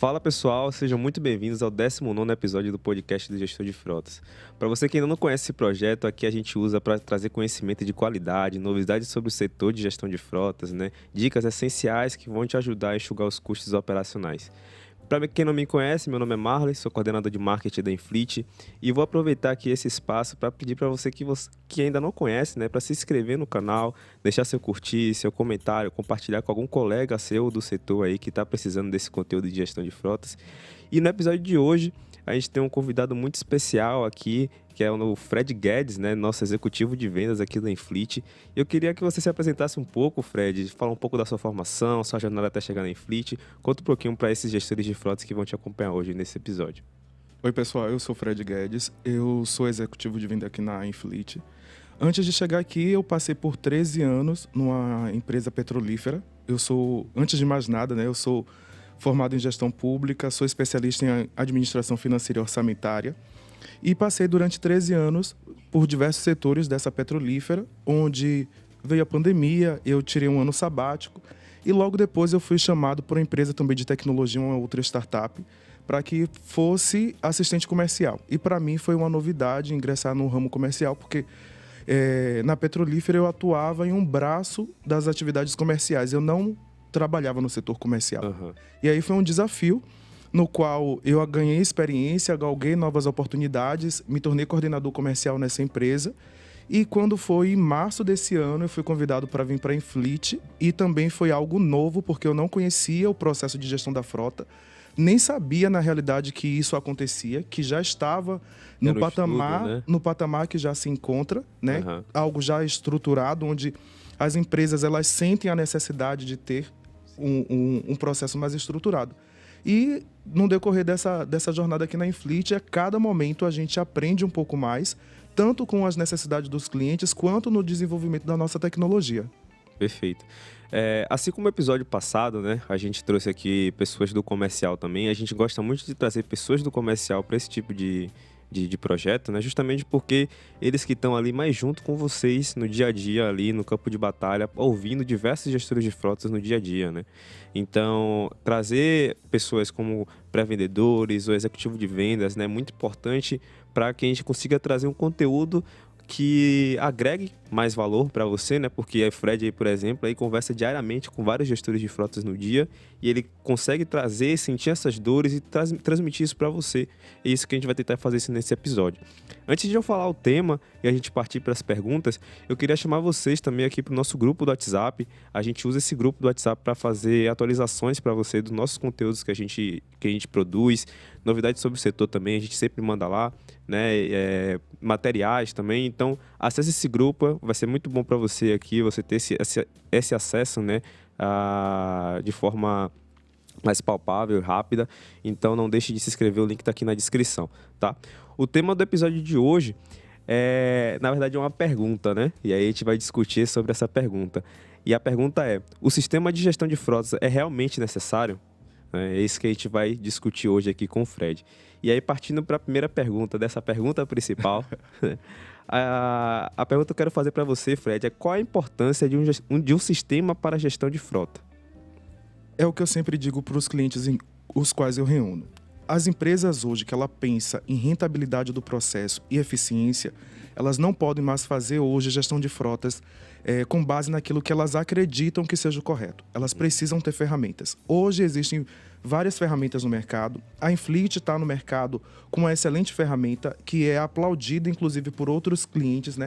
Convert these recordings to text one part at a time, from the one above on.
Fala pessoal, sejam muito bem-vindos ao 19º episódio do podcast do Gestor de Frotas. Para você que ainda não conhece esse projeto, aqui a gente usa para trazer conhecimento de qualidade, novidades sobre o setor de gestão de frotas, dicas essenciais que vão te ajudar a enxugar os custos operacionais. Para quem não me conhece, meu nome é Marley, sou coordenador de marketing da Infleet e vou aproveitar aqui esse espaço para pedir para você que ainda não conhece, para se inscrever no canal, deixar seu curtir, seu comentário, compartilhar com algum colega seu do setor aí que está precisando desse conteúdo de gestão de frotas. E no episódio de hoje, a gente tem um convidado muito especial aqui, que é o Fred Guedes, nosso executivo de vendas aqui da Infleet. Eu queria que você se apresentasse um pouco, Fred, falar um pouco da sua formação, sua jornada até chegar na Infleet. Conta um pouquinho para esses gestores de frotas que vão te acompanhar hoje nesse episódio. Oi, pessoal, eu sou o Fred Guedes, eu sou executivo de venda aqui na Infleet. Antes de chegar aqui, eu passei por 13 anos numa empresa petrolífera. Antes de mais nada, eu sou formado em gestão pública, sou especialista em administração financeira e orçamentária e passei durante 13 anos por diversos setores dessa petrolífera, onde veio a pandemia, eu tirei um ano sabático e logo depois eu fui chamado por uma empresa também de tecnologia, uma outra startup, para que fosse assistente comercial. E para mim foi uma novidade ingressar no ramo comercial, porque na petrolífera eu atuava em um braço das atividades comerciais, eu não trabalhava no setor comercial. Uhum. E aí foi um desafio no qual eu ganhei experiência, galguei novas oportunidades, me tornei coordenador comercial nessa empresa. E quando foi em março desse ano, eu fui convidado para vir para a Infleet e também foi algo novo, porque eu não conhecia o processo de gestão da frota, nem sabia na realidade que isso acontecia, que já estava no patamar que já se encontra, Uhum. Algo já estruturado, onde as empresas elas sentem a necessidade de ter um processo mais estruturado. E no decorrer dessa jornada aqui na Infleet, a cada momento a gente aprende um pouco mais, tanto com as necessidades dos clientes, quanto no desenvolvimento da nossa tecnologia. Perfeito. Assim como o episódio passado, a gente trouxe aqui pessoas do comercial também. A gente gosta muito de trazer pessoas do comercial para esse tipo de projeto, justamente porque eles que estão ali mais junto com vocês no dia a dia, ali no campo de batalha, ouvindo diversos gestores de frotas no dia a dia, Então, trazer pessoas como pré-vendedores ou executivo de vendas é muito importante para que a gente consiga trazer um conteúdo que agregue mais valor para você, Porque a Fred, aí, por exemplo, aí conversa diariamente com vários gestores de frotas no dia e ele consegue trazer, sentir essas dores e transmitir isso para você. É isso que a gente vai tentar fazer nesse episódio. Antes de eu falar o tema e a gente partir para as perguntas, eu queria chamar vocês também aqui para o nosso grupo do WhatsApp. A gente usa esse grupo do WhatsApp para fazer atualizações para você dos nossos conteúdos que a gente produz, novidades sobre o setor também, a gente sempre manda lá, materiais também. Então, acesse esse grupo, vai ser muito bom para você aqui, você ter esse acesso, de forma mais palpável e rápida. Então, não deixe de se inscrever, o link está aqui na descrição, tá? O tema do episódio de hoje na verdade, é uma pergunta, E aí a gente vai discutir sobre essa pergunta. E a pergunta é: o sistema de gestão de frotas é realmente necessário? É isso que a gente vai discutir hoje aqui com o Fred. E aí, partindo para a primeira pergunta, dessa pergunta principal, a pergunta que eu quero fazer para você, Fred, é: qual a importância de um sistema para a gestão de frota? É o que eu sempre digo para os clientes os quais eu reúno. As empresas hoje que ela pensa em rentabilidade do processo e eficiência, elas não podem mais fazer hoje gestão de frotas com base naquilo que elas acreditam que seja o correto. Elas precisam ter ferramentas. Hoje existem várias ferramentas no mercado. A Infleet está no mercado com uma excelente ferramenta que é aplaudida, inclusive, por outros clientes,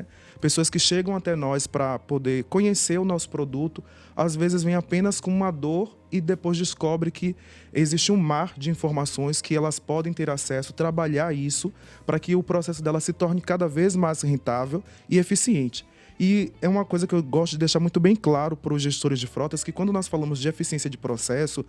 Pessoas que chegam até nós para poder conhecer o nosso produto, às vezes vêm apenas com uma dor e depois descobre que existe um mar de informações que elas podem ter acesso, trabalhar isso para que o processo dela se torne cada vez mais rentável e eficiente. E é uma coisa que eu gosto de deixar muito bem claro para os gestores de frotas, que quando nós falamos de eficiência de processo,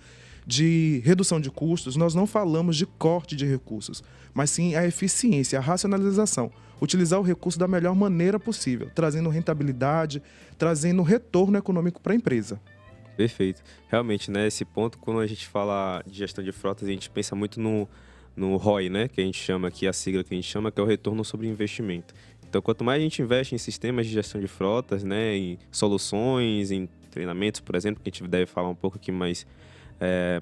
de redução de custos, nós não falamos de corte de recursos, mas sim a eficiência, a racionalização. Utilizar o recurso da melhor maneira possível, trazendo rentabilidade, trazendo retorno econômico para a empresa. Perfeito. Realmente, esse ponto, quando a gente fala de gestão de frotas, a gente pensa muito no ROI, que a gente chama aqui, a sigla que a gente chama, que é o retorno sobre investimento. Então, quanto mais a gente investe em sistemas de gestão de frotas, em soluções, em treinamentos, por exemplo, que a gente deve falar um pouco aqui mais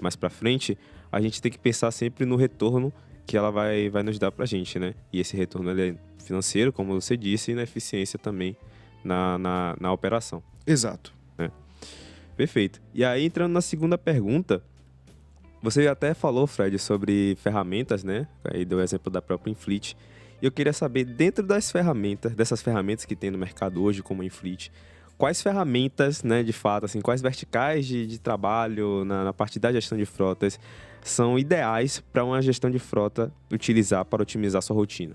mais para frente, a gente tem que pensar sempre no retorno que ela vai nos dar para a gente, né? E esse retorno ele é financeiro, como você disse, e na eficiência também na operação. Exato. Né? Perfeito. E aí, entrando na segunda pergunta, você até falou, Fred, sobre ferramentas, né? Aí deu o exemplo da própria Infleet. E eu queria saber, dentro dessas ferramentas que tem no mercado hoje, como a Infleet, quais ferramentas, né, de fato, assim, quais verticais de trabalho na parte da gestão de frotas são ideais para uma gestão de frota utilizar para otimizar sua rotina?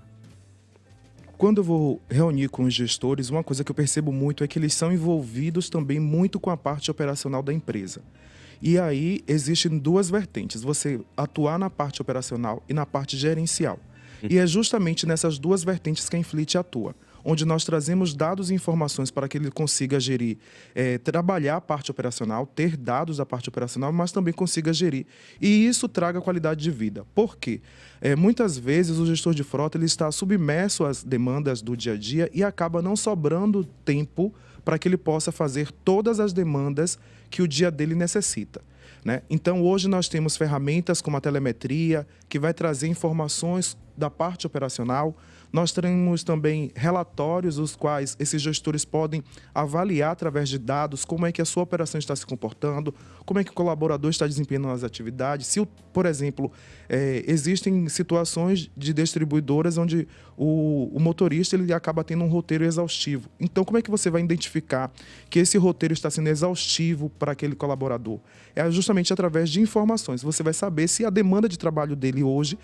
Quando eu vou reunir com os gestores, uma coisa que eu percebo muito é que eles são envolvidos também muito com a parte operacional da empresa. E aí existem duas vertentes, você atuar na parte operacional e na parte gerencial. E é justamente nessas duas vertentes que a Infleet atua, onde nós trazemos dados e informações para que ele consiga gerir, trabalhar a parte operacional, ter dados da parte operacional, mas também consiga gerir. E isso traga qualidade de vida. Por quê? Muitas vezes o gestor de frota ele está submerso às demandas do dia a dia e acaba não sobrando tempo para que ele possa fazer todas as demandas que o dia dele necessita. Né? Então, hoje nós temos ferramentas como a telemetria, que vai trazer informações da parte operacional. Nós temos também relatórios, os quais esses gestores podem avaliar através de dados como é que a sua operação está se comportando, como é que o colaborador está desempenhando as atividades. Se, por exemplo, existem situações de distribuidoras onde o motorista ele acaba tendo um roteiro exaustivo. Então, como é que você vai identificar que esse roteiro está sendo exaustivo para aquele colaborador? É justamente através de informações. Você vai saber se a demanda de trabalho dele hoje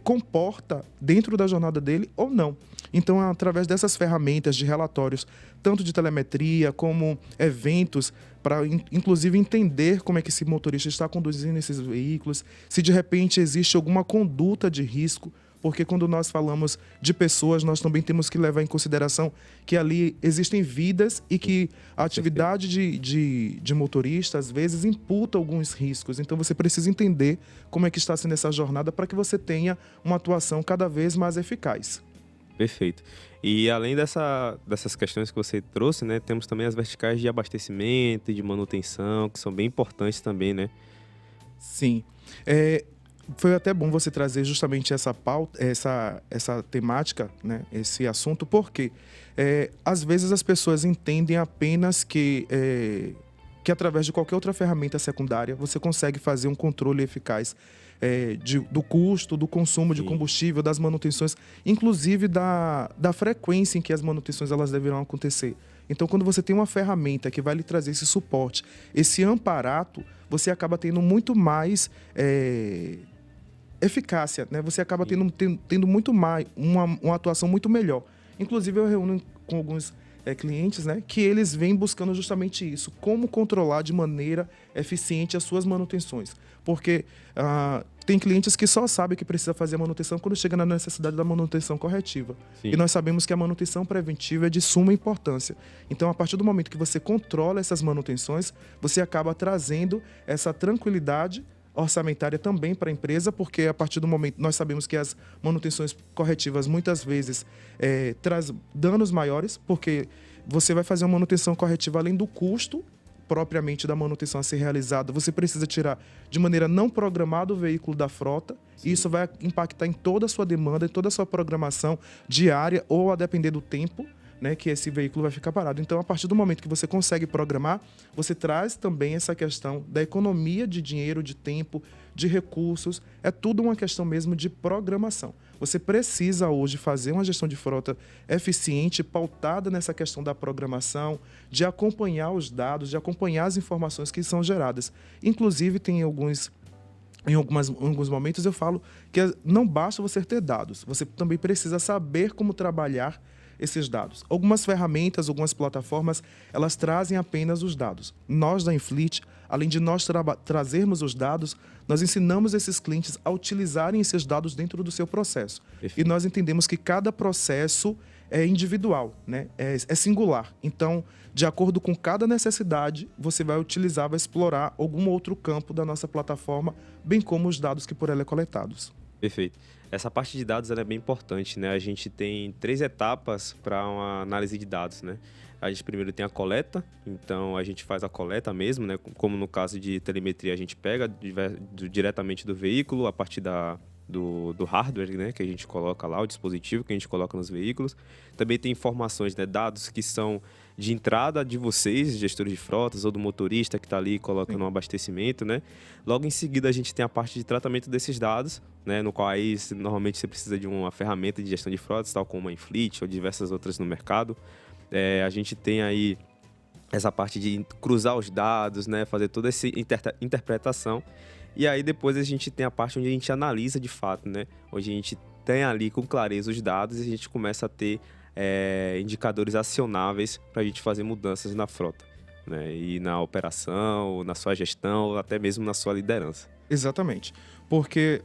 comporta dentro da jornada dele ou não. Então, através dessas ferramentas de relatórios, tanto de telemetria como eventos, para inclusive entender como é que esse motorista está conduzindo esses veículos, se de repente existe alguma conduta de risco, porque quando nós falamos de pessoas, nós também temos que levar em consideração que ali existem vidas e que a atividade de motorista, às vezes, imputa alguns riscos. Então, você precisa entender como é que está sendo essa jornada para que você tenha uma atuação cada vez mais eficaz. Perfeito. E além dessas questões que você trouxe, né, temos também as verticais de abastecimento e de manutenção, que são bem importantes também, né? Sim. Foi até bom você trazer justamente essa pauta, essa temática, né, esse assunto, porque às vezes as pessoas entendem apenas que através de qualquer outra ferramenta secundária você consegue fazer um controle eficaz do custo, do consumo de combustível, das manutenções, inclusive da frequência em que as manutenções elas deverão acontecer. Então, quando você tem uma ferramenta que vai lhe trazer esse suporte, esse amparato, você acaba tendo muito mais eficácia, né? Você acaba tendo muito mais, uma atuação muito melhor. Inclusive, eu reúno com alguns clientes, né, que eles vêm buscando justamente isso, como controlar de maneira eficiente as suas manutenções. Porque tem clientes que só sabem que precisa fazer a manutenção quando chega na necessidade da manutenção corretiva. Sim. E nós sabemos que a manutenção preventiva é de suma importância. Então, a partir do momento que você controla essas manutenções, você acaba trazendo essa tranquilidade orçamentária também para a empresa, porque a partir do momento nós sabemos que as manutenções corretivas muitas vezes traz danos maiores, porque você vai fazer uma manutenção corretiva além do custo propriamente da manutenção a ser realizada, você precisa tirar de maneira não programada o veículo da frota. Sim. E isso vai impactar em toda a sua demanda, em toda a sua programação diária ou a depender do tempo, né, que esse veículo vai ficar parado. Então, a partir do momento que você consegue programar, você traz também essa questão da economia de dinheiro, de tempo, de recursos. É tudo uma questão mesmo de programação. Você precisa hoje fazer uma gestão de frota eficiente, pautada nessa questão da programação, de acompanhar os dados, de acompanhar as informações que são geradas. Inclusive, em alguns momentos eu falo que não basta você ter dados, você também precisa saber como trabalhar esses dados. Algumas ferramentas, algumas plataformas, elas trazem apenas os dados. Nós da Infleet, além de nós trazermos os dados, nós ensinamos esses clientes a utilizarem esses dados dentro do seu processo. Perfeito. E nós entendemos que cada processo é individual, né? É singular. Então, de acordo com cada necessidade, você vai utilizar, vai explorar algum outro campo da nossa plataforma, bem como os dados que por ela é coletados. Perfeito. Essa parte de dados ela é bem importante, né? A gente tem 3 etapas para uma análise de dados, né? A gente primeiro tem a coleta, então a gente faz a coleta mesmo, né? Como no caso de telemetria, a gente pega diretamente do veículo, a partir do hardware, né, que a gente coloca lá, o dispositivo que a gente coloca nos veículos. Também tem informações, né, dados que são de entrada de vocês, gestores de frotas, ou do motorista que está ali colocando um abastecimento, né? Logo em seguida, a gente tem a parte de tratamento desses dados, né, no qual aí, normalmente você precisa de uma ferramenta de gestão de frotas, tal como a Infleet ou diversas outras no mercado. A gente tem aí essa parte de cruzar os dados, né, fazer toda essa interpretação. E aí depois a gente tem a parte onde a gente analisa de fato, né? Onde a gente tem ali com clareza os dados e a gente começa a ter indicadores acionáveis para a gente fazer mudanças na frota, né? E na operação, na sua gestão, ou até mesmo na sua liderança. Exatamente. Porque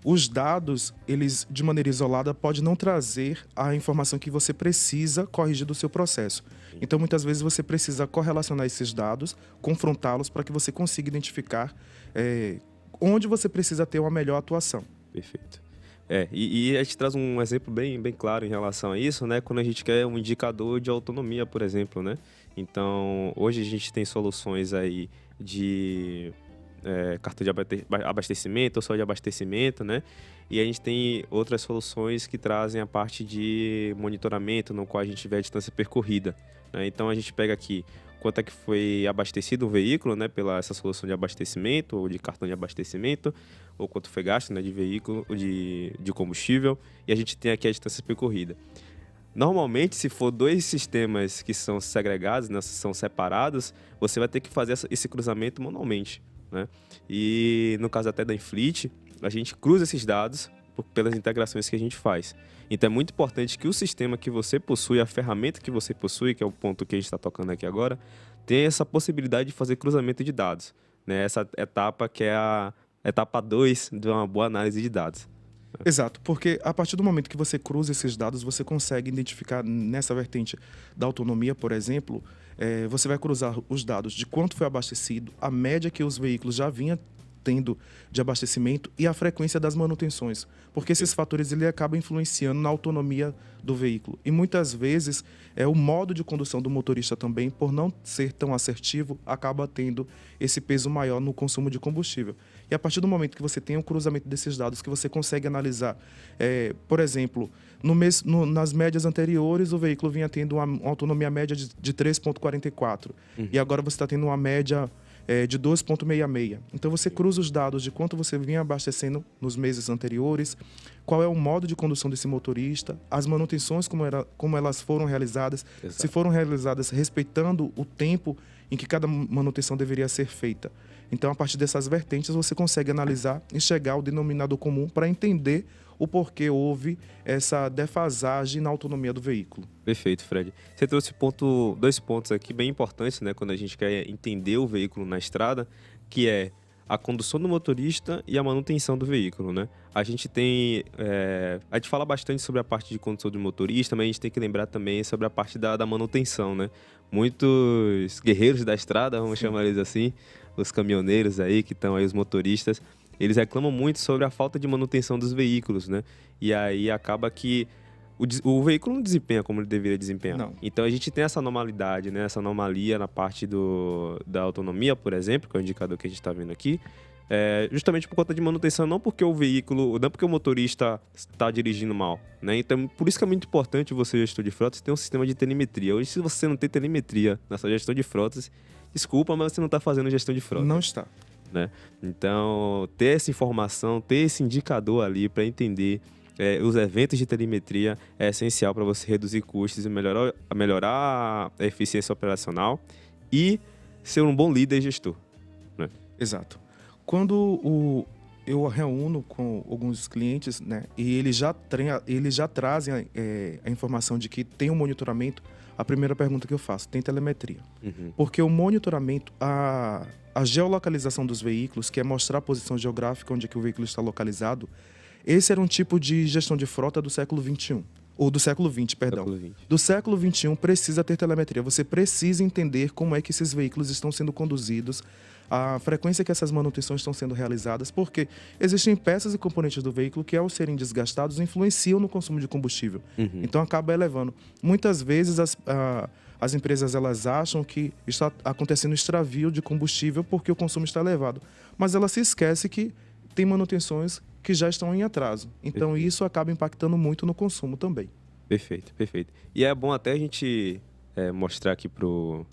os dados, eles de maneira isolada, pode não trazer a informação que você precisa corrigir do seu processo. Então, muitas vezes, você precisa correlacionar esses dados, confrontá-los para que você consiga identificar onde você precisa ter uma melhor atuação. Perfeito. E a gente traz um exemplo bem claro em relação a isso, né? Quando a gente quer um indicador de autonomia, por exemplo, né? Então, hoje a gente tem soluções aí de cartão de abastecimento ou só de abastecimento, né? E a gente tem outras soluções que trazem a parte de monitoramento, no qual a gente vê a distância percorrida, né? Então, a gente pega aqui quanto é que foi abastecido o veículo, né, pela essa solução de abastecimento ou de cartão de abastecimento, ou quanto foi gasto, né, de veículo, de combustível, e a gente tem aqui a distância percorrida. Normalmente, se for dois sistemas que são segregados, né, são separados, você vai ter que fazer esse cruzamento manualmente, né? E no caso até da Infleet, a gente cruza esses dados pelas integrações que a gente faz. Então é muito importante que o sistema que você possui, a ferramenta que você possui, que é o ponto que a gente está tocando aqui agora, tenha essa possibilidade de fazer cruzamento de dados, né? Essa etapa que é a etapa 2 de uma boa análise de dados. Exato, porque a partir do momento que você cruza esses dados, você consegue identificar nessa vertente da autonomia, por exemplo, você vai cruzar os dados de quanto foi abastecido, a média que os veículos já vinham tendo de abastecimento e a frequência das manutenções, porque esses fatores ele acabam influenciando na autonomia do veículo. E muitas vezes o modo de condução do motorista também, por não ser tão assertivo, acaba tendo esse peso maior no consumo de combustível. E a partir do momento que você tem um cruzamento desses dados, que você consegue analisar, por exemplo, nas médias anteriores, o veículo vinha tendo uma autonomia média de 3,44. E agora você está tendo uma média de 2,66. Então, você cruza os dados de quanto você vinha abastecendo nos meses anteriores, qual é o modo de condução desse motorista, as manutenções, como elas foram realizadas, Exato. se foram realizadas respeitando o tempo em que cada manutenção deveria ser feita. Então, a partir dessas vertentes, você consegue analisar e chegar ao denominador comum para entender o porquê houve essa defasagem na autonomia do veículo. Perfeito, Fred. Você trouxe dois pontos aqui bem importantes, né, quando a gente quer entender o veículo na estrada, que é a condução do motorista e a manutenção do veículo, né? A gente fala bastante sobre a parte de condução do motorista, mas a gente tem que lembrar também sobre a parte da manutenção, né? Muitos guerreiros da estrada, vamos chamar eles assim, os caminhoneiros aí, que estão aí, os motoristas, eles reclamam muito sobre a falta de manutenção dos veículos, né? E aí acaba que o veículo não desempenha como ele deveria desempenhar. Não. Então a gente tem essa anormalidade, né? Essa anomalia na parte da autonomia, por exemplo, que é o indicador que a gente está vendo aqui, justamente por conta de manutenção, não porque o motorista está dirigindo mal, né? Então, por isso que é muito importante você, gestor de frotas, ter um sistema de telemetria. Hoje, se você não tem telemetria na sua gestão de frotas, desculpa, mas você não está fazendo gestão de frotas. Não está. Né? Então, ter essa informação, ter esse indicador ali para entender os eventos de telemetria é essencial para você reduzir custos e melhorar a eficiência operacional e ser um bom líder e gestor. Né? Exato. Quando eu reúno com alguns clientes, né, e eles já trazem a informação de que tem um monitoramento, a primeira pergunta que eu faço, tem telemetria? Uhum. Porque o monitoramento, a geolocalização dos veículos, que é mostrar a posição geográfica onde é que o veículo está localizado, esse era um tipo de gestão de frota do século XXI. Ou do século XX, perdão. Do século XXI precisa ter telemetria. Você precisa entender como é que esses veículos estão sendo conduzidos, a frequência que essas manutenções estão sendo realizadas, porque existem peças e componentes do veículo que, ao serem desgastados, influenciam no consumo de combustível. Uhum. Então, acaba elevando. Muitas vezes, as empresas elas acham que está acontecendo extravio de combustível porque o consumo está elevado, mas ela se esquece que tem manutenções que já estão em atraso. Então isso acaba impactando muito no consumo também. Perfeito, perfeito. E é bom até a gente mostrar aqui pro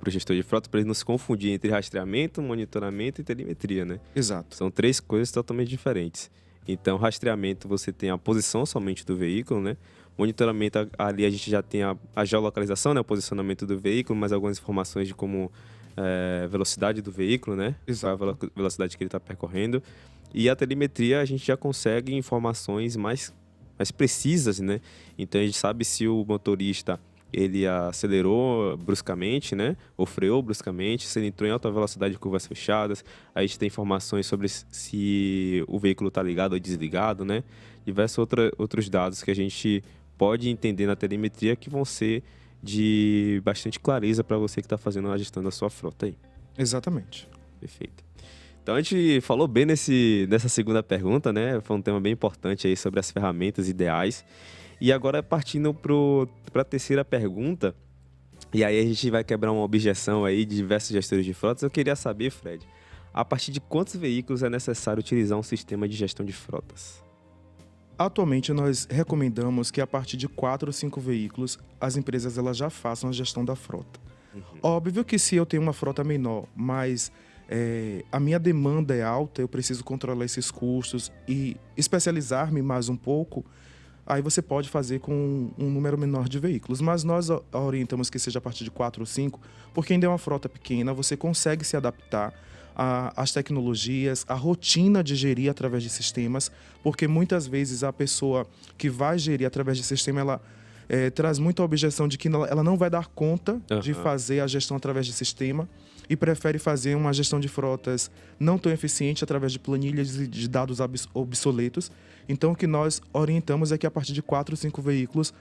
gestor de frota para ele não se confundir entre rastreamento, monitoramento e telemetria, né? Exato. São três coisas totalmente diferentes. Então, rastreamento, você tem a posição somente do veículo, né? Monitoramento, ali a gente já tem a geolocalização, né? O posicionamento do veículo, mais algumas informações de como velocidade do veículo, né? Exato. Qual a velocidade que ele está percorrendo. E a telemetria, a gente já consegue informações mais precisas, né? Então, a gente sabe se o motorista ele acelerou bruscamente, né? Ou freou bruscamente, se ele entrou em alta velocidade em curvas fechadas. A gente tem informações sobre se o veículo está ligado ou desligado, né? Diversos outros dados que a gente pode entender na telemetria que vão ser de bastante clareza para você que está fazendo a gestão da sua frota aí. Exatamente. Perfeito. Então a gente falou bem nessa segunda pergunta, né? Foi um tema bem importante aí sobre as ferramentas ideais. E agora partindo para a terceira pergunta, e aí a gente vai quebrar uma objeção aí de diversos gestores de frotas. Eu queria saber, Fred, a partir de quantos veículos é necessário utilizar um sistema de gestão de frotas? Atualmente, nós recomendamos que a partir de 4 ou 5 veículos, as empresas elas já façam a gestão da frota. Óbvio que se eu tenho uma frota menor, mas a minha demanda é alta, eu preciso controlar esses custos e especializar-me mais um pouco, aí você pode fazer com um número menor de veículos. Mas nós orientamos que seja a partir de 4 ou 5, porque ainda é uma frota pequena, você consegue se adaptar às tecnologias, à rotina de gerir através de sistemas, porque muitas vezes a pessoa que vai gerir através de sistema, ela traz muita objeção de que ela não vai dar conta de fazer a gestão através de sistema e prefere fazer uma gestão de frotas não tão eficiente através de planilhas e de dados obsoletos. Então, o que nós orientamos é que a partir de 4 ou 5 veículos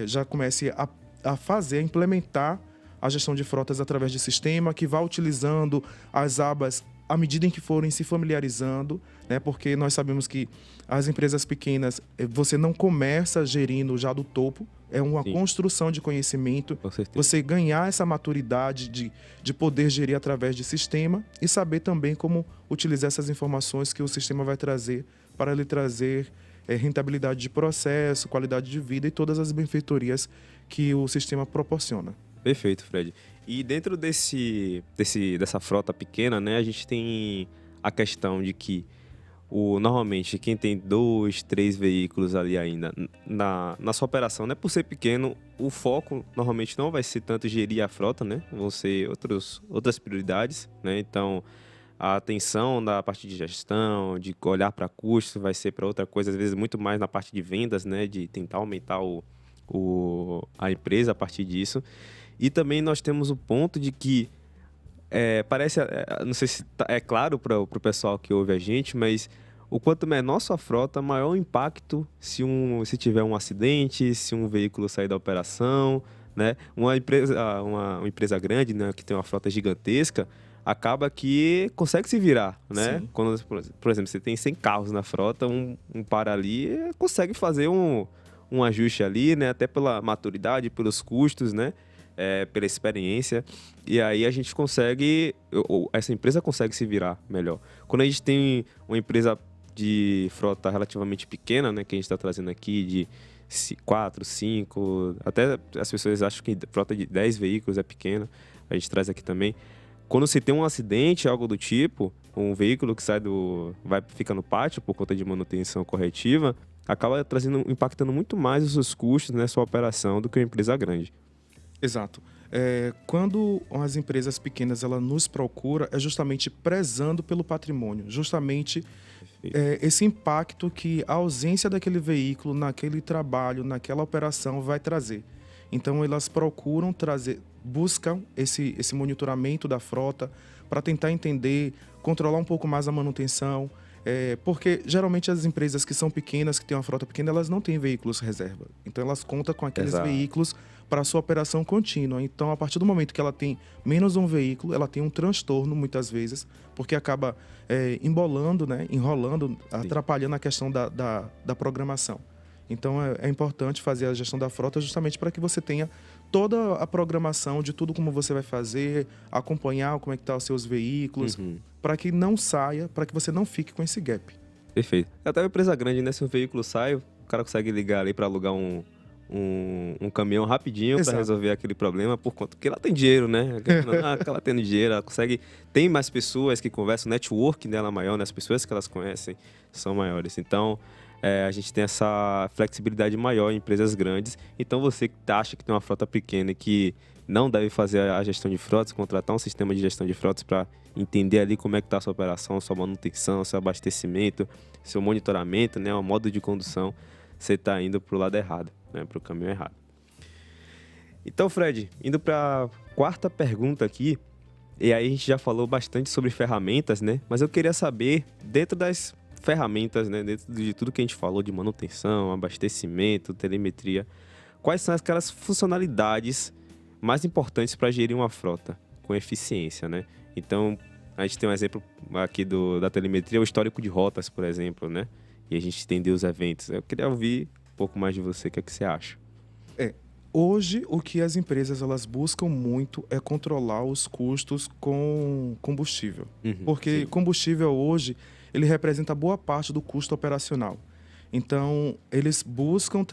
já comece a implementar a gestão de frotas através de sistema, que vá utilizando as abas à medida em que forem se familiarizando, né? Porque nós sabemos que as empresas pequenas, você não começa gerindo já do topo, é uma Sim. construção de conhecimento, Com certeza. você ganhar essa maturidade de poder gerir através de sistema e saber também como utilizar essas informações que o sistema vai trazer para lhe trazer rentabilidade de processo, qualidade de vida e todas as benfeitorias que o sistema proporciona. Perfeito, Fred. E dentro dessa frota pequena, né, a gente tem a questão de que normalmente quem tem 2, 3 veículos ali ainda na sua operação, né, por ser pequeno, o foco normalmente não vai ser tanto gerir a frota, né, vão ser outras prioridades, né, então a atenção da parte de gestão, de olhar para custos, vai ser para outra coisa, às vezes muito mais na parte de vendas, né, de tentar aumentar a empresa a partir disso. E também nós temos o ponto de que parece, não sei se é claro para o pessoal que ouve a gente, mas o quanto menor sua frota, maior o impacto se tiver um acidente, se um veículo sair da operação, né? Uma empresa grande, né, que tem uma frota gigantesca, acaba que consegue se virar, né? Sim. Quando, por exemplo, você tem 100 carros na frota, um para ali, consegue fazer um ajuste ali, né? Até pela maturidade, pelos custos, né? Pela experiência, e aí a gente consegue, essa empresa consegue se virar melhor. Quando a gente tem uma empresa de frota relativamente pequena, né, que a gente está trazendo aqui de 4, 5, até as pessoas acham que frota de 10 veículos é pequena, a gente traz aqui também. Quando se tem um acidente, algo do tipo, um veículo que fica no pátio por conta de manutenção corretiva, acaba impactando muito mais os seus custos, né, sua operação, do que uma empresa grande. Exato. Quando as empresas pequenas ela nos procura, é justamente prezando pelo patrimônio, justamente esse impacto que a ausência daquele veículo naquele trabalho, naquela operação vai trazer. Então elas procuram buscam esse monitoramento da frota para tentar entender, controlar um pouco mais a manutenção, porque geralmente as empresas que são pequenas, que têm uma frota pequena, elas não têm veículos reserva. Então elas contam com aqueles Exato. veículos para a sua operação contínua. Então, a partir do momento que ela tem menos um veículo, ela tem um transtorno, muitas vezes, porque acaba embolando, né, enrolando, atrapalhando a questão da programação. Então, é importante fazer a gestão da frota justamente para que você tenha toda a programação de tudo como você vai fazer, acompanhar como é que tá os seus veículos, para que não saia, para que você não fique com esse gap. Perfeito. Até uma empresa grande, né? Se um veículo sai, o cara consegue ligar ali para alugar um caminhão rapidinho para resolver aquele problema, por conta que ela tem dinheiro, né? Ela tendo dinheiro, ela consegue. Tem mais pessoas que conversam, o network dela é maior, né? As pessoas que elas conhecem são maiores. Então, a gente tem essa flexibilidade maior em empresas grandes. Então, você que acha que tem uma frota pequena e que não deve fazer a gestão de frotas, contratar um sistema de gestão de frotas para entender ali como é que está a sua operação, sua manutenção, seu abastecimento, seu monitoramento, né? O modo de condução, você está indo para o lado errado, né? Para o caminho errado. Então, Fred, indo para a quarta pergunta aqui, e aí a gente já falou bastante sobre ferramentas, né? Mas eu queria saber, dentro das ferramentas, né? Dentro de tudo que a gente falou de manutenção, abastecimento, telemetria, quais são aquelas funcionalidades mais importantes para gerir uma frota com eficiência, né? Então, a gente tem um exemplo aqui da telemetria, o histórico de rotas, por exemplo, né? E a gente entender os eventos. Eu queria ouvir um pouco mais de você, o que é que você acha? Hoje, o que as empresas elas buscam muito é controlar os custos com combustível. Porque combustível hoje, ele representa boa parte do custo operacional. Então, eles buscam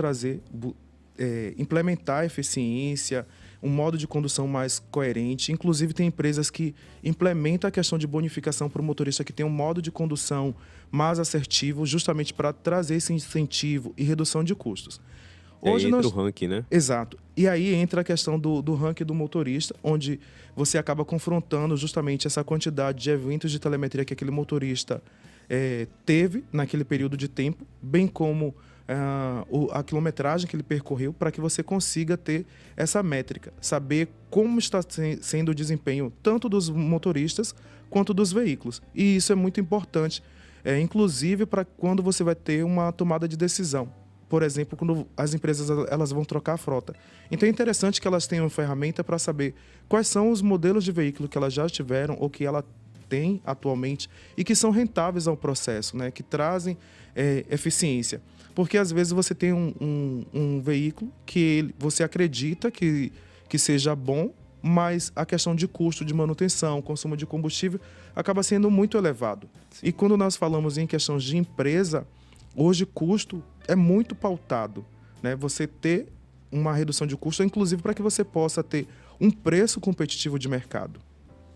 implementar eficiência, um modo de condução mais coerente. Inclusive, tem empresas que implementam a questão de bonificação para o motorista que tem um modo de condução mais assertivo, justamente para trazer esse incentivo e redução de custos. Hoje entra o ranking, né? Exato. E aí entra a questão do ranking do motorista, onde você acaba confrontando justamente essa quantidade de eventos de telemetria que aquele motorista teve naquele período de tempo, bem como a quilometragem que ele percorreu, para que você consiga ter essa métrica, saber como está sendo o desempenho tanto dos motoristas quanto dos veículos. E isso é muito importante, inclusive para quando você vai ter uma tomada de decisão. Por exemplo, quando as empresas elas vão trocar a frota. Então é interessante que elas tenham uma ferramenta para saber quais são os modelos de veículo que elas já tiveram ou que ela tem atualmente e que são rentáveis ao processo, né? Que trazem eficiência. Porque às vezes você tem um veículo que você acredita que seja bom, mas a questão de custo de manutenção, consumo de combustível, acaba sendo muito elevado. Sim. E quando nós falamos em questões de empresa, hoje custo é muito pautado, né? Você ter uma redução de custo, inclusive para que você possa ter um preço competitivo de mercado.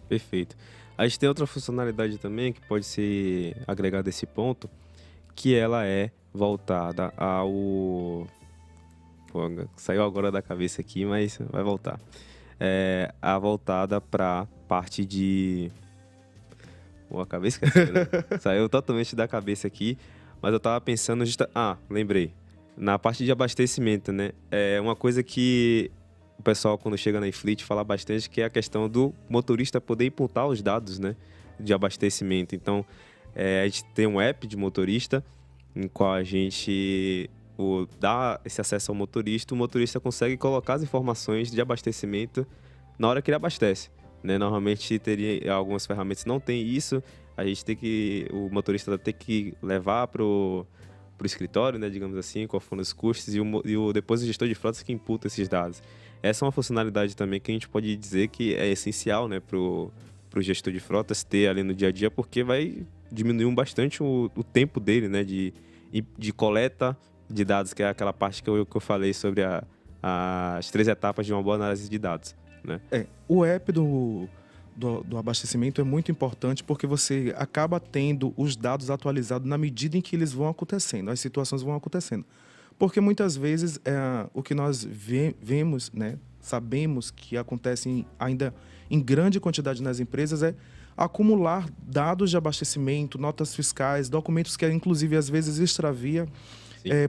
Perfeito. A gente tem outra funcionalidade também que pode ser agregada a esse ponto, que ela é voltada ao... Pô, saiu agora da cabeça aqui, mas vai voltar. A voltada para parte de... Pô, acabei esquecendo. Saiu totalmente da cabeça aqui. Mas eu tava pensando... lembrei. Na parte de abastecimento, né? É uma coisa que o pessoal, quando chega na iFleet, fala bastante, que é a questão do motorista poder imputar os dados, né? De abastecimento. Então, a gente tem um app de motorista, em qual a gente dá esse acesso ao motorista. O motorista consegue colocar as informações de abastecimento na hora que ele abastece, né? Normalmente, teria algumas ferramentas não tem isso. A gente o motorista tem que levar pro escritório, né, digamos assim, quais foram os custos, e depois o gestor de frotas que imputa esses dados. Essa é uma funcionalidade também que a gente pode dizer que é essencial, né, pro gestor de frotas ter ali no dia a dia, porque vai diminuir bastante o tempo dele, né, de coleta de dados, que é aquela parte que eu falei sobre as 3 etapas de uma boa análise de dados, né? O app do abastecimento é muito importante porque você acaba tendo os dados atualizados na medida em que eles vão acontecendo, as situações vão acontecendo. Porque muitas vezes o que nós vemos, né, sabemos que acontece ainda em grande quantidade nas empresas é acumular dados de abastecimento, notas fiscais, documentos que inclusive às vezes extravia,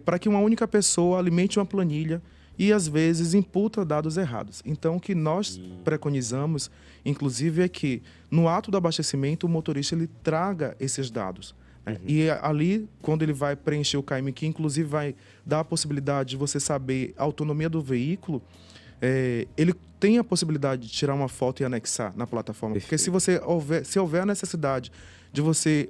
para que uma única pessoa alimente uma planilha e, às vezes, imputa dados errados. Então, o que nós preconizamos, inclusive, é que, no ato do abastecimento, o motorista ele traga esses dados. Né? E ali, quando ele vai preencher o KM, que inclusive vai dar a possibilidade de você saber a autonomia do veículo, ele tem a possibilidade de tirar uma foto e anexar na plataforma. Perfeito. Porque se houver a necessidade de você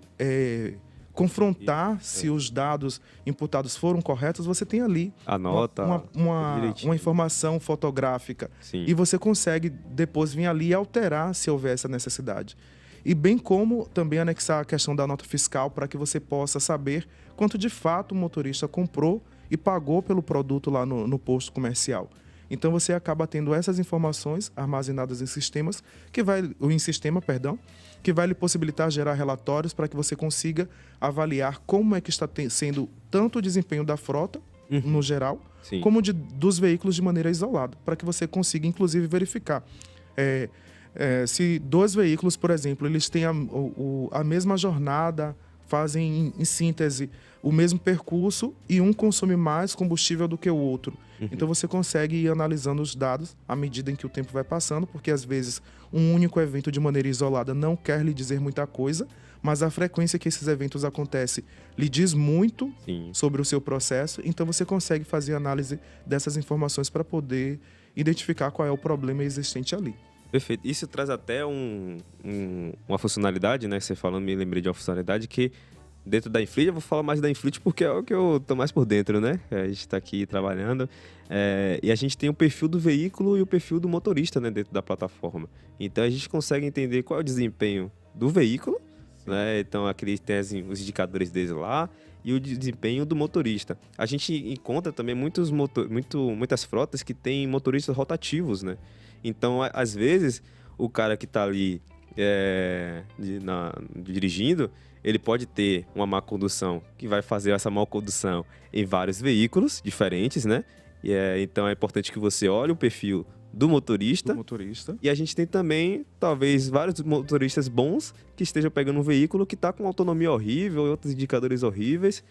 confrontar se os dados imputados foram corretos, você tem ali A nota uma informação fotográfica. Sim. E você consegue depois vir ali e alterar se houver essa necessidade. E bem como também anexar a questão da nota fiscal para que você possa saber quanto de fato o motorista comprou e pagou pelo produto lá no posto comercial. Então você acaba tendo essas informações armazenadas em sistemas que vai lhe possibilitar gerar relatórios para que você consiga avaliar como é que está sendo tanto o desempenho da frota no geral, Sim. como dos veículos de maneira isolada, para que você consiga inclusive verificar se 2 veículos, por exemplo, eles têm a mesma jornada, fazem em síntese o mesmo percurso e um consome mais combustível do que o outro. Então você consegue ir analisando os dados à medida em que o tempo vai passando, porque às vezes um único evento de maneira isolada não quer lhe dizer muita coisa, mas a frequência que esses eventos acontecem lhe diz muito sobre o seu processo, então você consegue fazer análise dessas informações para poder identificar qual é o problema existente ali. Perfeito. Isso traz até uma funcionalidade, né? Você falando, me lembrei de uma funcionalidade que dentro da Infleet, eu vou falar mais da Infleet porque é o que eu tô mais por dentro, né? A gente está aqui trabalhando e a gente tem o perfil do veículo e o perfil do motorista, né? Dentro da plataforma. Então a gente consegue entender qual é o desempenho do veículo, né? Então aqui tem os indicadores deles lá e o desempenho do motorista. A gente encontra também muitas frotas que têm motoristas rotativos, né? Então, às vezes, o cara que está ali dirigindo, ele pode ter uma má condução, que vai fazer essa má condução em vários veículos diferentes, né? Então, é importante que você olhe o perfil do motorista. E a gente tem também, talvez, vários motoristas bons que estejam pegando um veículo que está com autonomia horrível e outros indicadores horríveis,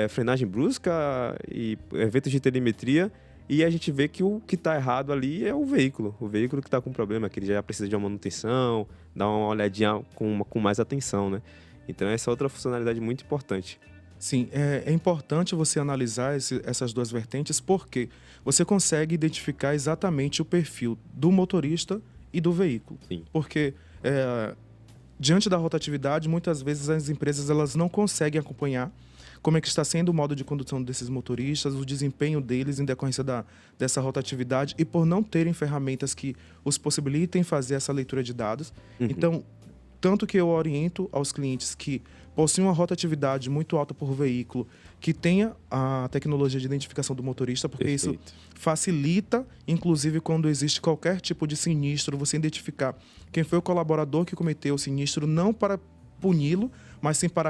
frenagem brusca e eventos de telemetria. E a gente vê que o que está errado ali é o veículo que está com problema, que ele já precisa de uma manutenção, dar uma olhadinha com mais atenção, né? Então essa é outra funcionalidade muito importante. Sim, é importante você analisar essas 2 vertentes porque você consegue identificar exatamente o perfil do motorista e do veículo. Sim. Porque diante da rotatividade, muitas vezes as empresas elas não conseguem acompanhar como é que está sendo o modo de condução desses motoristas, o desempenho deles em decorrência dessa rotatividade e por não terem ferramentas que os possibilitem fazer essa leitura de dados. Então, tanto que eu oriento aos clientes que possuem uma rotatividade muito alta por veículo, que tenha a tecnologia de identificação do motorista, porque isso facilita, inclusive quando existe qualquer tipo de sinistro, você identificar quem foi o colaborador que cometeu o sinistro, não para puni-lo, mas sim para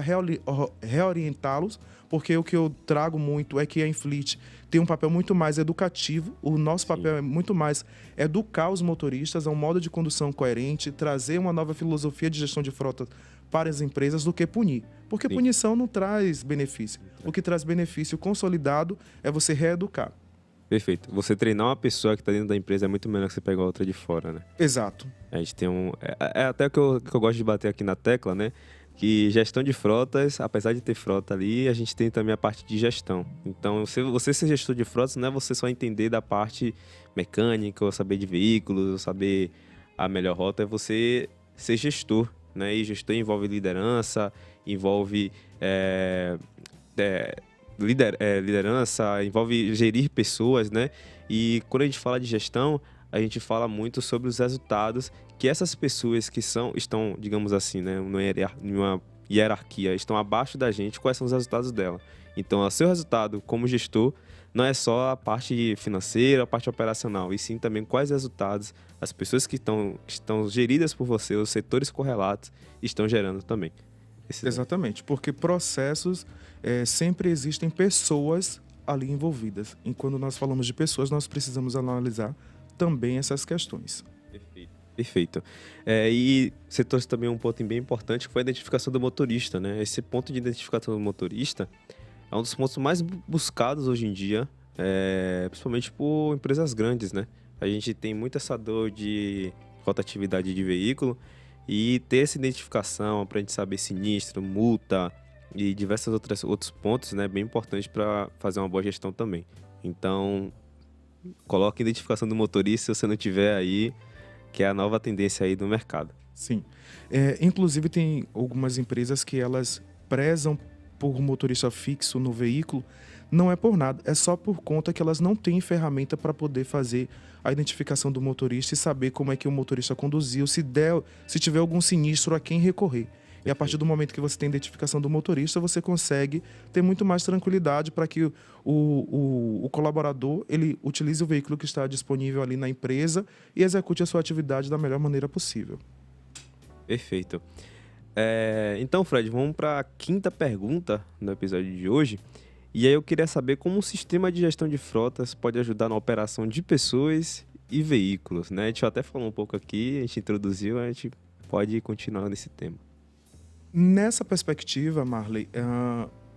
reorientá-los, porque o que eu trago muito é que a Infleet tem um papel muito mais educativo, o nosso papel é muito mais educar os motoristas a um modo de condução coerente, trazer uma nova filosofia de gestão de frota para as empresas do que punir. Porque punição não traz benefício. O que traz benefício consolidado é você reeducar. Perfeito. Você treinar uma pessoa que está dentro da empresa é muito melhor que você pegar outra de fora, né? Exato. A gente tem até o que eu gosto de bater aqui na tecla, né? Que gestão de frotas, apesar de ter frota ali, a gente tem também a parte de gestão. Então, você ser gestor de frotas não é você só entender da parte mecânica, ou saber de veículos, ou saber a melhor rota, é você ser gestor, né? E gestor envolve liderança, envolve liderança, envolve gerir pessoas, né? E quando a gente fala de gestão, a gente fala muito sobre os resultados que essas pessoas que estão, digamos assim, né, numa hierarquia, estão abaixo da gente, quais são os resultados dela. Então, o seu resultado como gestor não é só a parte financeira, a parte operacional, e sim também quais resultados as pessoas que estão geridas por você, os setores correlatos, estão gerando também. Exatamente, porque processos sempre existem pessoas ali envolvidas. E quando nós falamos de pessoas, nós precisamos analisar também essas questões. Perfeito. E você trouxe também um ponto bem importante, que foi a identificação do motorista, né? Esse ponto de identificação do motorista é um dos pontos mais buscados hoje em dia, principalmente por empresas grandes, né? A gente tem muita essa dor de rotatividade de veículo e ter essa identificação para a gente saber sinistro, multa e diversos outros pontos, né? Bem importante para fazer uma boa gestão também. Então, coloque a identificação do motorista se você não tiver aí, que é a nova tendência aí do mercado. Sim. Inclusive, tem algumas empresas que elas prezam por motorista fixo no veículo, não é por nada, é só por conta que elas não têm ferramenta para poder fazer a identificação do motorista e saber como é que o motorista conduziu, se tiver algum sinistro a quem recorrer. E a partir do momento que você tem identificação do motorista, você consegue ter muito mais tranquilidade para que o colaborador ele utilize o veículo que está disponível ali na empresa e execute a sua atividade da melhor maneira possível. Perfeito. Então, Fred, vamos para a quinta pergunta no episódio de hoje. E aí eu queria saber como um sistema de gestão de frotas pode ajudar na operação de pessoas e veículos, né? A gente até falou um pouco aqui, a gente introduziu, a gente pode continuar nesse tema. Nessa perspectiva, Marley,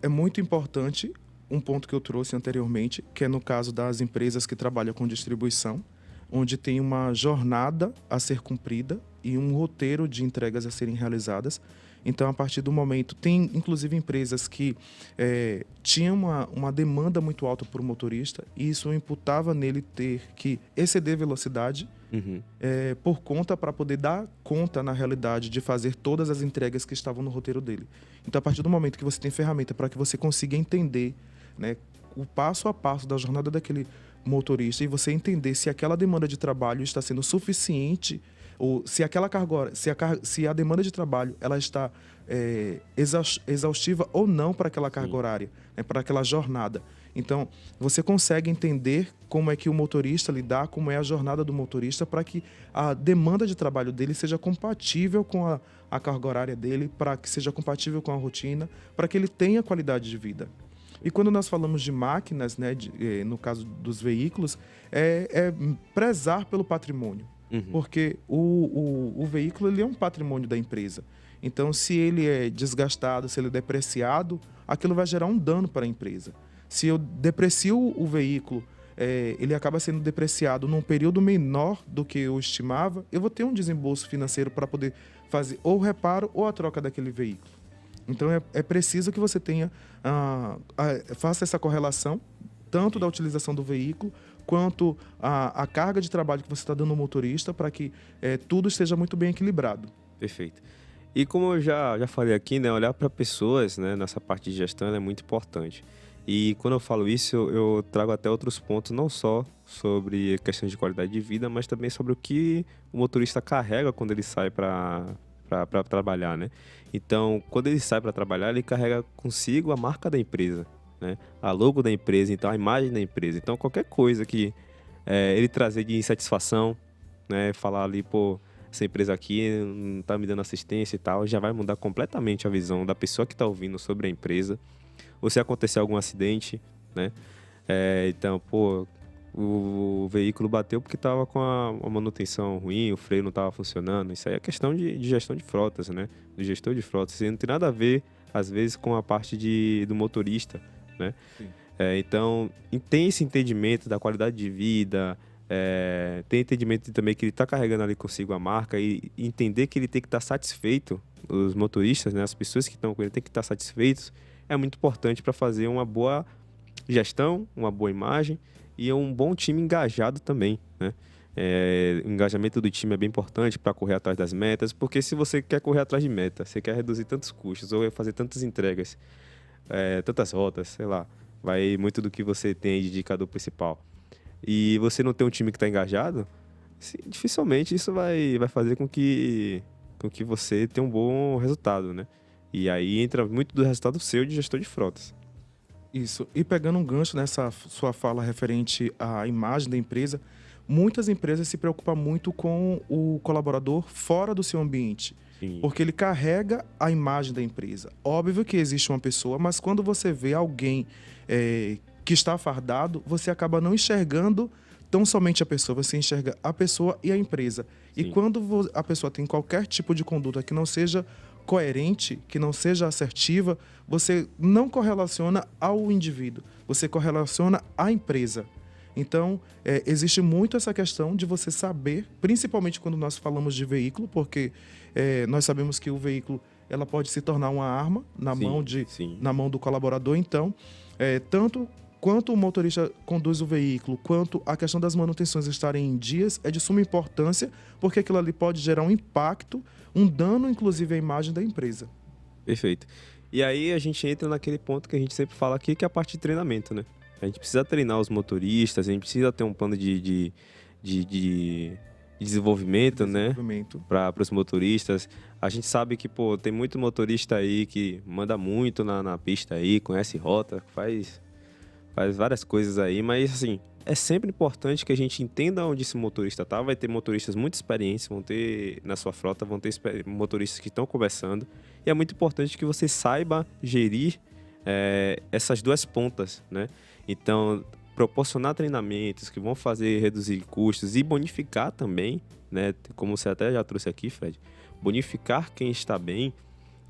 é muito importante um ponto que eu trouxe anteriormente, que é no caso das empresas que trabalham com distribuição, onde tem uma jornada a ser cumprida e um roteiro de entregas a serem realizadas. Então, a partir do momento, tem inclusive empresas que tinham uma demanda muito alta por motorista e isso imputava nele ter que exceder velocidade por conta para poder dar conta, na realidade, de fazer todas as entregas que estavam no roteiro dele. Então, a partir do momento que você tem ferramenta para que você consiga entender, né, o passo a passo da jornada daquele motorista e você entender se aquela demanda de trabalho está sendo suficiente ou se aquela carga, se a demanda de trabalho ela está exaustiva ou não para aquela carga horária, né, para aquela jornada. Então, você consegue entender como é que o motorista lidar, como é a jornada do motorista, para que a demanda de trabalho dele seja compatível com a carga horária dele, para que seja compatível com a rotina, para que ele tenha qualidade de vida. E quando nós falamos de máquinas, né, no caso dos veículos, é prezar pelo patrimônio. Porque o veículo ele é um patrimônio da empresa. Então, se ele é desgastado, se ele é depreciado, aquilo vai gerar um dano para a empresa. Se eu deprecio o veículo, ele acaba sendo depreciado num período menor do que eu estimava, eu vou ter um desembolso financeiro para poder fazer ou o reparo ou a troca daquele veículo. Então, é preciso que você faça essa correlação, tanto da utilização do veículo, quanto a carga de trabalho que você está dando ao motorista, para que tudo esteja muito bem equilibrado. Perfeito. E como eu já falei aqui, né, olhar para pessoas, né, nessa parte de gestão é muito importante. E quando eu falo isso, eu trago até outros pontos, não só sobre questões de qualidade de vida, mas também sobre o que o motorista carrega quando ele sai para trabalhar, né? Então, quando ele sai para trabalhar, ele carrega consigo a marca da empresa, né? A logo da empresa, então a imagem da empresa. Então, qualquer coisa que ele trazer de insatisfação, né? Falar ali, pô, essa empresa aqui não tá me dando assistência e tal, já vai mudar completamente a visão da pessoa que está ouvindo sobre a empresa. Ou se acontecer algum acidente, né? Então, pô, o veículo bateu porque estava com a manutenção ruim, o freio não estava funcionando. Isso aí é questão de gestão de frotas, né? Do gestor de frotas. Isso não tem nada a ver, às vezes, com a parte do motorista, né? Então, tem esse entendimento da qualidade de vida, tem entendimento também que ele está carregando ali consigo a marca e entender que ele tem que estar satisfeito, os motoristas, né? As pessoas que estão com ele têm que estar satisfeitos, é muito importante para fazer uma boa gestão, uma boa imagem e um bom time engajado também, né? O engajamento do time é bem importante para correr atrás das metas, porque se você quer correr atrás de meta, você quer reduzir tantos custos ou fazer tantas entregas, tantas rotas, sei lá, vai muito do que você tem de indicador principal. E você não tem um time que está engajado, dificilmente isso vai fazer com que você tenha um bom resultado, né? E aí entra muito do resultado seu de gestor de frotas. Isso. E pegando um gancho nessa sua fala referente à imagem da empresa, muitas empresas se preocupam muito com o colaborador fora do seu ambiente. Sim. Porque ele carrega a imagem da empresa. Óbvio que existe uma pessoa, mas quando você vê alguém que está fardado, você acaba não enxergando tão somente a pessoa, você enxerga a pessoa e a empresa. Sim. E quando a pessoa tem qualquer tipo de conduta que não seja coerente, que não seja assertiva, você não correlaciona ao indivíduo, você correlaciona à empresa. Então, existe muito essa questão de você saber, principalmente quando nós falamos de veículo, porque nós sabemos que o veículo ela pode se tornar uma arma na mão do colaborador. Então, tanto quanto o motorista conduz o veículo, quanto a questão das manutenções estarem em dias, é de suma importância, porque aquilo ali pode gerar um impacto, um dano, inclusive, à imagem da empresa. Perfeito. E aí a gente entra naquele ponto que a gente sempre fala aqui, que é a parte de treinamento, né? A gente precisa treinar os motoristas, a gente precisa ter um plano de desenvolvimento, né? Desenvolvimento. Para os motoristas. A gente sabe que, pô, tem muito motorista aí que manda muito na pista aí, conhece rota, faz várias coisas aí, mas assim, é sempre importante que a gente entenda onde esse motorista tá. Vai ter motoristas muito experientes, vão ter na sua frota, vão ter motoristas que estão conversando. E é muito importante que você saiba gerir essas duas pontas, né? Então, proporcionar treinamentos que vão fazer reduzir custos e bonificar também, né? Como você até já trouxe aqui, Fred, bonificar quem está bem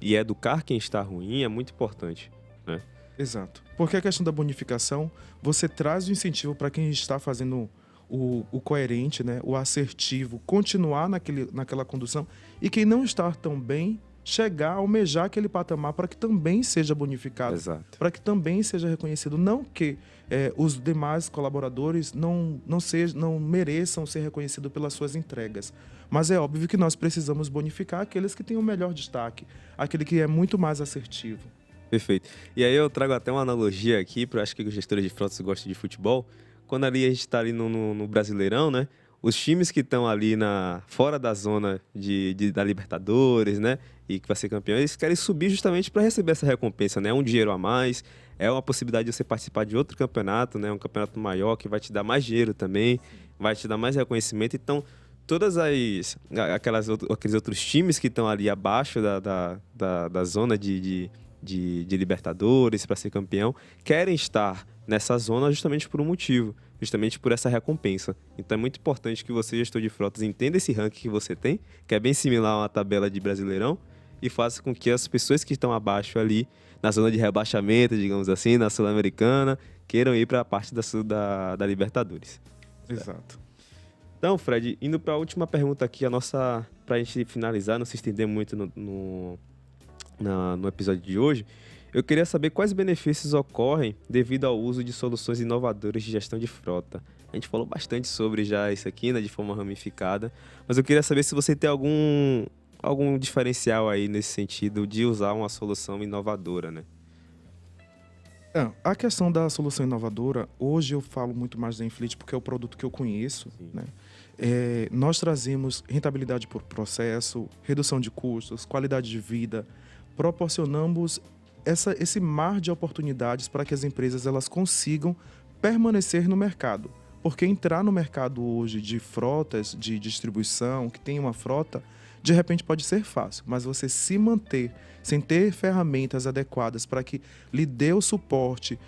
e educar quem está ruim é muito importante, né? Exato. Porque a questão da bonificação, você traz o incentivo para quem está fazendo o coerente, né? O assertivo, continuar naquela condução, e quem não está tão bem, chegar, almejar aquele patamar para que também seja bonificado, para que também seja reconhecido. Não que os demais colaboradores não mereçam ser reconhecidos pelas suas entregas, mas é óbvio que nós precisamos bonificar aqueles que têm o melhor destaque, aquele que é muito mais assertivo. Perfeito. E aí eu trago até uma analogia aqui, para acho que os gestores de frotas gostam de futebol. Quando ali a gente está ali no Brasileirão, né? Os times que estão ali fora da zona da Libertadores, né? E que vai ser campeão, eles querem subir justamente para receber essa recompensa, né? Um dinheiro a mais, é uma possibilidade de você participar de outro campeonato, né? Um campeonato maior que vai te dar mais dinheiro também, vai te dar mais reconhecimento. Então, todas aqueles outros times que estão ali abaixo da zona de Libertadores para ser campeão, querem estar nessa zona justamente por um motivo, justamente por essa recompensa. Então é muito importante que você, gestor de frotas, entenda esse ranking que você tem, que é bem similar a uma tabela de Brasileirão, e faça com que as pessoas que estão abaixo ali, na zona de rebaixamento, digamos assim, na Sul-Americana, queiram ir para a parte da Libertadores. Exato. Então, Fred, indo para a última pergunta aqui, para a gente finalizar, não se estender muito no episódio de hoje, eu queria saber quais benefícios ocorrem devido ao uso de soluções inovadoras de gestão de frota. A gente falou bastante sobre já isso aqui, né, de forma ramificada, mas eu queria saber se você tem algum diferencial aí nesse sentido de usar uma solução inovadora, né? A questão da solução inovadora, hoje eu falo muito mais da Infleet porque é o produto que eu conheço, né? Nós trazemos rentabilidade por processo, redução de custos, qualidade de vida, proporcionamos esse mar de oportunidades para que as empresas elas consigam permanecer no mercado. Porque entrar no mercado hoje de frotas, de distribuição, que tem uma frota, de repente pode ser fácil, mas você se manter sem ter ferramentas adequadas para que lhe dê o suporte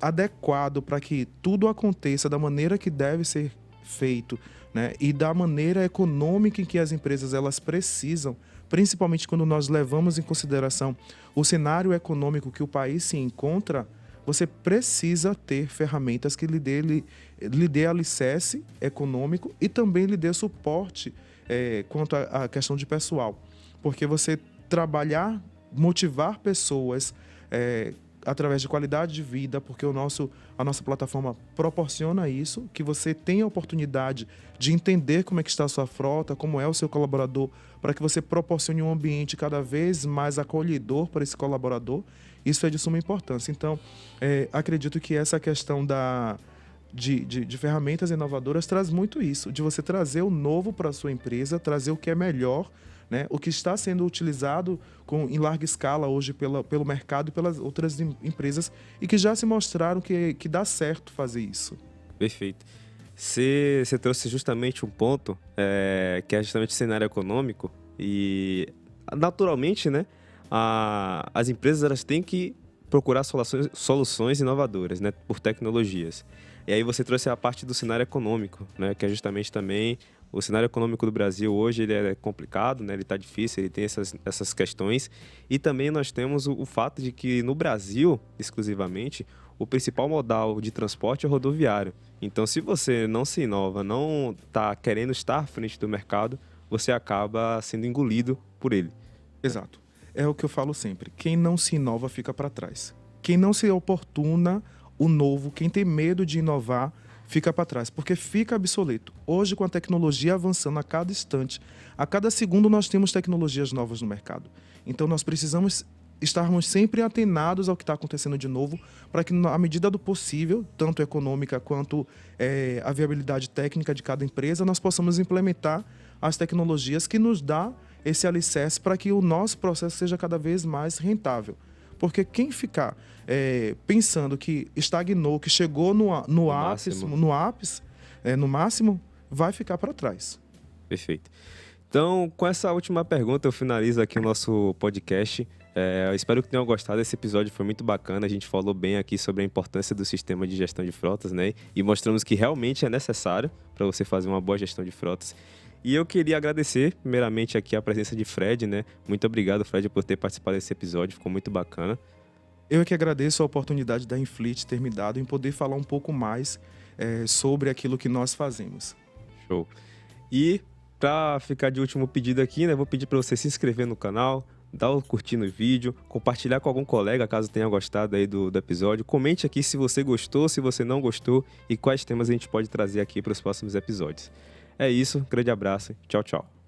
adequado para que tudo aconteça da maneira que deve ser feito, né? E da maneira econômica em que as empresas elas precisam, principalmente quando nós levamos em consideração o cenário econômico que o país se encontra, você precisa ter ferramentas que lhe dê alicerce econômico e também lhe dê suporte quanto à questão de pessoal. Porque você trabalhar, motivar pessoas através de qualidade de vida, porque a nossa plataforma proporciona isso, que você tenha a oportunidade de entender como é que está a sua frota, como é o seu colaborador, para que você proporcione um ambiente cada vez mais acolhedor para esse colaborador. Isso é de suma importância. Então, acredito que essa questão de ferramentas inovadoras traz muito isso, de você trazer o novo para a sua empresa, trazer o que é melhor, né? O que está sendo utilizado em larga escala hoje pelo mercado e pelas outras empresas e que já se mostraram que dá certo fazer isso. Perfeito. Você trouxe justamente um ponto que é justamente o cenário econômico e, naturalmente, né, as empresas elas têm que procurar soluções inovadoras, né, por tecnologias. E aí você trouxe a parte do cenário econômico, né, que é justamente também o cenário econômico do Brasil hoje ele é complicado, né, ele está difícil, ele tem essas questões. E também nós temos o fato de que no Brasil, exclusivamente, o principal modal de transporte é rodoviário. Então, se você não se inova, não está querendo estar à frente do mercado, você acaba sendo engolido por ele. Exato. É o que eu falo sempre. Quem não se inova fica para trás. Quem não se oportuna o novo, quem tem medo de inovar, fica para trás, porque fica obsoleto. Hoje, com a tecnologia avançando a cada instante, a cada segundo nós temos tecnologias novas no mercado. Então, nós precisamos estarmos sempre atenados ao que está acontecendo de novo, para que, na medida do possível, tanto econômica quanto a viabilidade técnica de cada empresa, nós possamos implementar as tecnologias que nos dá esse alicerce para que o nosso processo seja cada vez mais rentável. Porque quem ficar pensando que estagnou, que chegou no ápice, no máximo, vai ficar para trás. Perfeito. Então, com essa última pergunta, eu finalizo aqui o nosso podcast. Eu espero que tenham gostado. Esse episódio foi muito bacana. A gente falou bem aqui sobre a importância do sistema de gestão de frotas, né? E mostramos que realmente é necessário para você fazer uma boa gestão de frotas. E eu queria agradecer, primeiramente, aqui a presença de Fred, né? Muito obrigado, Fred, por ter participado desse episódio. Ficou muito bacana. Eu é que agradeço a oportunidade da Infleet ter me dado em poder falar um pouco mais sobre aquilo que nós fazemos. Show. E para ficar de último pedido aqui, né? Vou pedir para você se inscrever no canal, dar o curtir no vídeo, compartilhar com algum colega caso tenha gostado aí do episódio. Comente aqui se você gostou, se você não gostou e quais temas a gente pode trazer aqui para os próximos episódios. É isso, grande abraço, tchau, tchau.